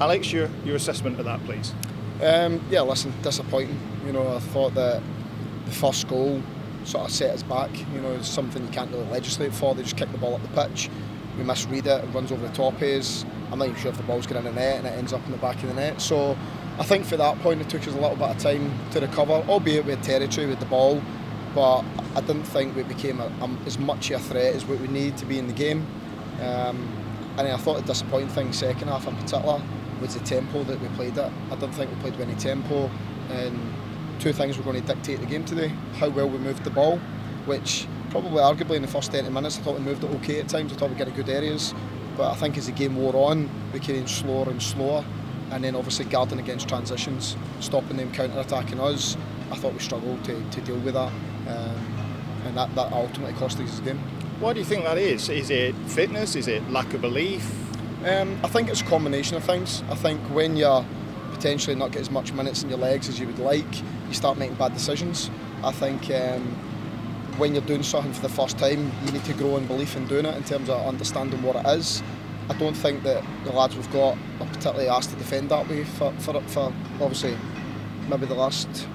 Alex, your assessment of that, please. Yeah, listen, disappointing. I thought that the first goal sort of set us back. It's something you can't really legislate for. They just kick the ball up the pitch. We misread it runs over the top of us. I'm not even sure if the ball's going in the net and it ends up in the back of the net. So I think for that point it took us a little bit of time to recover, albeit we had territory with the ball, but I didn't think we became as much a threat as what we need to be in the game. And I thought the disappointing thing second half in particular was the tempo that we played at. I didn't think we played with any tempo, and two things were going to dictate the game today: how well we moved the ball, which probably arguably in the first 30 minutes I thought we moved it okay at times. I thought we got good areas, but I think as the game wore on we became slower and slower, and then obviously guarding against transitions, stopping them counter-attacking us. I thought we struggled to deal with that, and that ultimately cost us the game. Why do you think that is? Is it fitness? Is it lack of belief? I think it's a combination of things. I think when you're potentially not get as much minutes in your legs as you would like, you start making bad decisions. I think when you're doing something for the first time, you need to grow in belief in doing it in terms of understanding what it is. I don't think that the lads we've got are particularly asked to defend that way for obviously maybe the last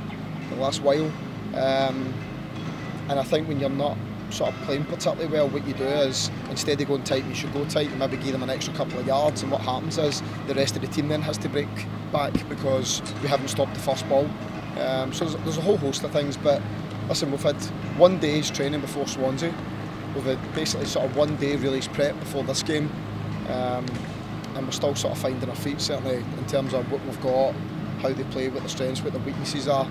while. And I think when you're not sort of playing particularly well, what you do is instead of going tight, you should go tight and maybe give them an extra couple of yards, and what happens is the rest of the team then has to break back because we haven't stopped the first ball. So there's a whole host of things, but listen, we've had 1 day's training before Swansea, we've had basically sort of 1 day release prep before this game, and we're still sort of finding our feet, certainly in terms of what we've got, how they play, what their strengths, what their weaknesses are,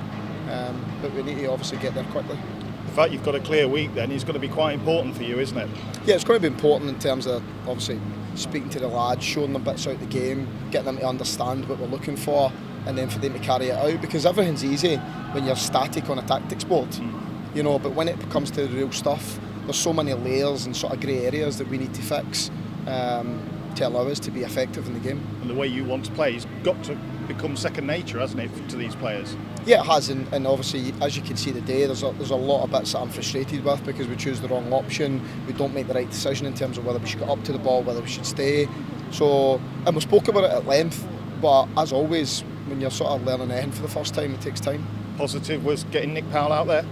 but we need to obviously get there quickly. The fact you've got a clear week then is going to be quite important for you, isn't it? Yeah, it's going to be important in terms of obviously speaking to the lads, showing them bits out of the game, getting them to understand what we're looking for, and then for them to carry it out, because everything's easy when you're static on a tactics board, but when it comes to the real stuff, there's so many layers and sort of grey areas that we need to fix to allow us to be effective in the game. And the way you want to play has got to become second nature, hasn't it, to these players? Yeah, it has, and obviously, as you can see today, there's a lot of bits that I'm frustrated with because we choose the wrong option, we don't make the right decision in terms of whether we should get up to the ball, whether we should stay. So, and we spoke about it at length, but as always, when you're sort of learning anything for the first time, it takes time. Positive was getting Nick Powell out there?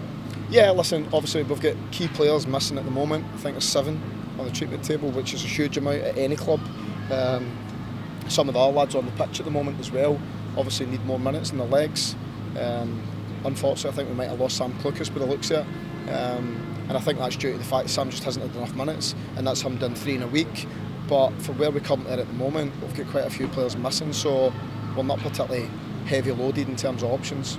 Yeah, listen, obviously we've got key players missing at the moment. I think there's 7 on the treatment table, which is a huge amount at any club. Some of the other lads on the pitch at the moment as well obviously need more minutes in their legs. Unfortunately, I think we might have lost Sam Clucas by the looks of it, and I think that's due to the fact Sam just hasn't had enough minutes, and that's him doing 3 in a week. But for where we're currently at the moment, we've got quite a few players missing, so we're not particularly heavy loaded in terms of options.